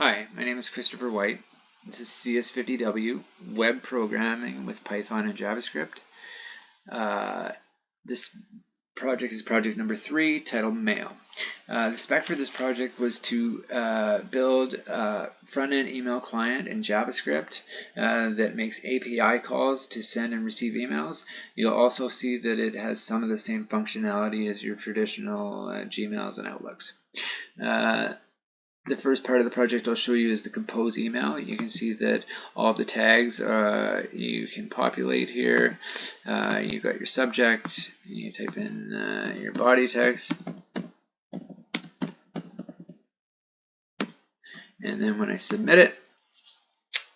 Hi, my name is Christopher White. This is CS50W, web programming with Python and JavaScript. This project is project number 3, titled Mail. The spec for this project was to build a front-end email client in JavaScript that makes API calls to send and receive emails. You'll also see that it has some of the same functionality as your traditional Gmails and Outlooks. The first part of the project I'll show you is the compose email. You can see that all of the tags you can populate here. You've got your subject, you type in your body text, and then when I submit it,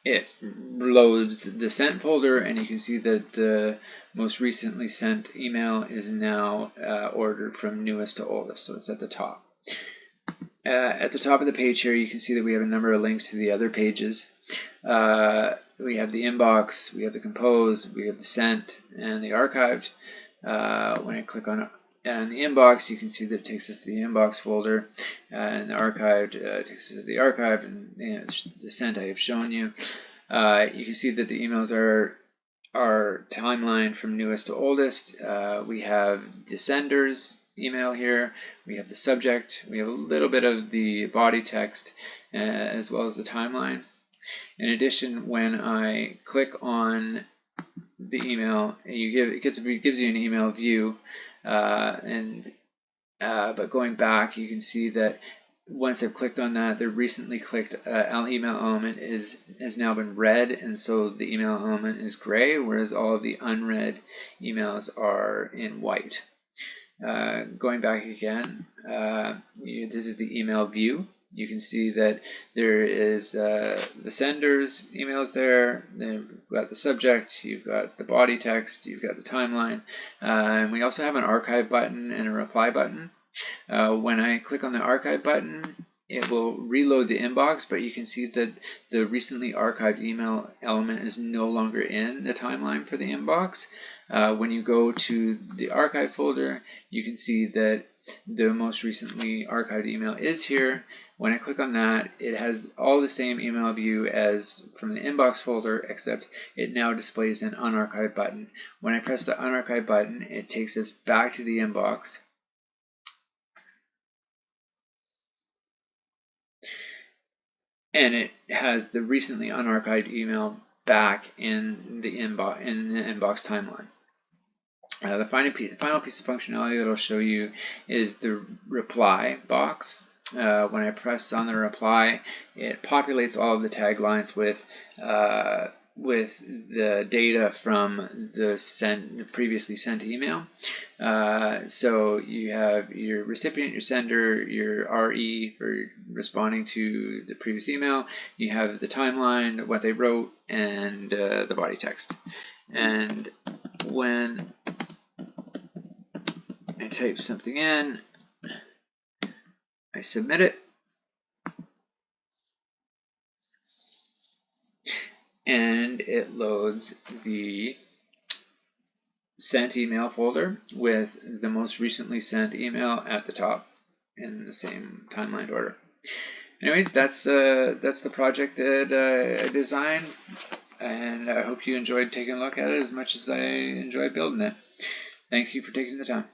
it loads the sent folder, and you can see that the most recently sent email is now ordered from newest to oldest, so it's at the top. At the top of the page here, you can see that we have a number of links to the other pages. We have the inbox, we have the compose, we have the sent, and the archived. When I click on the inbox, you can see that it takes us to the inbox folder, and the archived takes us to the archive, and the sent I have shown you. You can see that the emails are timeline from newest to oldest. We have the senders email here, we have the subject, we have a little bit of the body text as well as the timeline. In addition, when I click on the email, it gives you an email view, but going back, you can see that once I've clicked on that, the recently clicked email element has now been red, and so the email element is gray, whereas all of the unread emails are in white. Going back again, this is the email view. You can see that there is the sender's emails there. Then you've got the subject, you've got the body text, you've got the timeline, and we also have an archive button and a reply button. When I click on the archive button, it will reload the inbox, but you can see that the recently archived email element is no longer in the timeline for the inbox. When you go to the archive folder, you can see that the most recently archived email is here. When I click on that, it has all the same email view as from the inbox folder, except it now displays an unarchived button. When I press the unarchived button, it takes us back to the inbox. And it has the recently unarchived email back in the inbox timeline. The final piece of functionality that I'll show you is the reply box. When I press on the reply, it populates all of the taglines with the data from the previously sent email. So you have your recipient, your sender, your RE for responding to the previous email. You have the timeline, what they wrote, and the body text. And when I type something in, I submit it, and it loads the sent email folder with the most recently sent email at the top in the same timeline order. Anyways, that's the project that I designed, and I hope you enjoyed taking a look at it as much as I enjoyed building it. Thank you for taking the time.